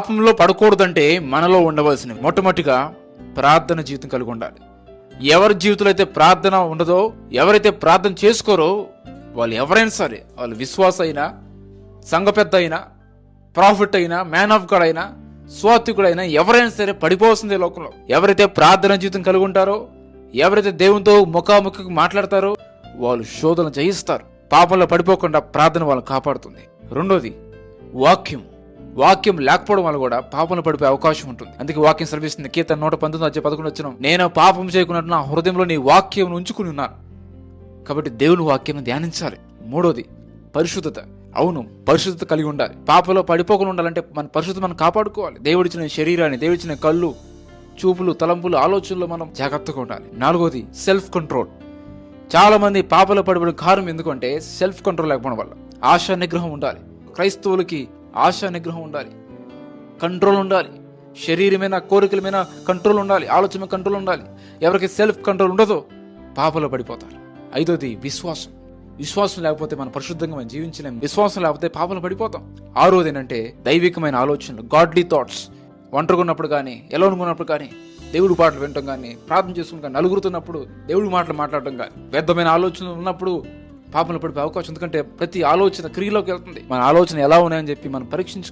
పాపంలో పడకూడదంటే మనలో ఉండవలసినవి మొట్టమొదటిగా ప్రార్థన జీవితం కలిగి ఉండాలి. ఎవరి జీవితంలో అయితే ప్రార్థన ఉండదో, ఎవరైతే ప్రార్థన చేసుకోరో వాళ్ళు ఎవరైనా సరే, వాళ్ళు విశ్వాస అయినా, సంఘ పెద్ద అయినా, ప్రాఫిట్ అయినా, మ్యాన్ ఆఫ్ గాడ్ అయినా, స్వాతికుడైనా ఎవరైనా సరే పడిపోవాల్సిందే లోకంలో. ఎవరైతే ప్రార్థన జీవితం కలిగి ఉంటారో, ఎవరైతే దేవునితో ముఖాముఖికి మాట్లాడతారో వాళ్ళు శోధన జయిస్తారు. పాపంలో పడిపోకుండా ప్రార్థన వాళ్ళని కాపాడుతుంది. రెండోది వాక్యం లేకపోవడం వల్ల కూడా పాపంలో పడిపోయే అవకాశం ఉంటుంది. అందుకే వాక్యం సెలవిస్తుంది. కీర్తన 119:11 వచ్చిన, నేను పాపం చేయకున్నట్టు నా హృదయంలో నీ వాక్యం ఉంచుకుని ఉన్నాను. కాబట్టి దేవుని వాక్యం ధ్యానించాలి. మూడోది పరిశుద్ధత. అవును, పరిశుద్ధత కలిగి ఉండాలి. పాపంలో పడిపోకుండా ఉండాలంటే మన పరిశుద్ధత మనం కాపాడుకోవాలి. దేవుడిచ్చిన శరీరాన్ని, దేవుడిచ్చిన కళ్ళు, చూపులు, తలంపులు, ఆలోచనలు మనం జాగ్రత్తగా ఉండాలి. నాలుగోది సెల్ఫ్ కంట్రోల్. చాలా మంది పాపంలో పడిపోయిన కారణం ఎందుకంటే సెల్ఫ్ కంట్రోల్ లేకపోవడం వల్ల. ఆశా నిగ్రహం ఉండాలి. క్రైస్తవులకి ఆశా నిగ్రహం ఉండాలి, కంట్రోల్ ఉండాలి. శరీరమైన, కోరికల మీద కంట్రోల్ ఉండాలి, ఆలోచన మీద కంట్రోల్ ఉండాలి. ఎవరికి సెల్ఫ్ కంట్రోల్ ఉండదో పాపంలో పడిపోతారు. ఐదోది విశ్వాసం లేకపోతే మనం పరిశుద్ధంగా మనం జీవించలేము. విశ్వాసం లేకపోతే పాపంలో పడిపోతాం. ఆరోది ఏంటంటే దైవికమైన ఆలోచనలు, గాడ్లీ థాట్స్. ఒంటరిగా ఉన్నప్పుడు కానీ, ఎలోన్గా ఉన్నప్పుడు కానీ దేవుడి పాటలు వినటం కానీ, ప్రార్థన చేసుకుని కానీ, నలుగురుతున్నప్పుడు దేవుడి మాటలు మాట్లాడటం కానీ, వ్యర్థమైన ఆలోచనలు ఉన్నప్పుడు పాపంలో పడిపోయే అవకాశం. ఎందుకంటే ప్రతి ఆలోచన క్రియలోకి వెళ్తుంది. మన ఆలోచన ఎలా ఉన్నాయని చెప్పి మనం పరీక్షించుకో.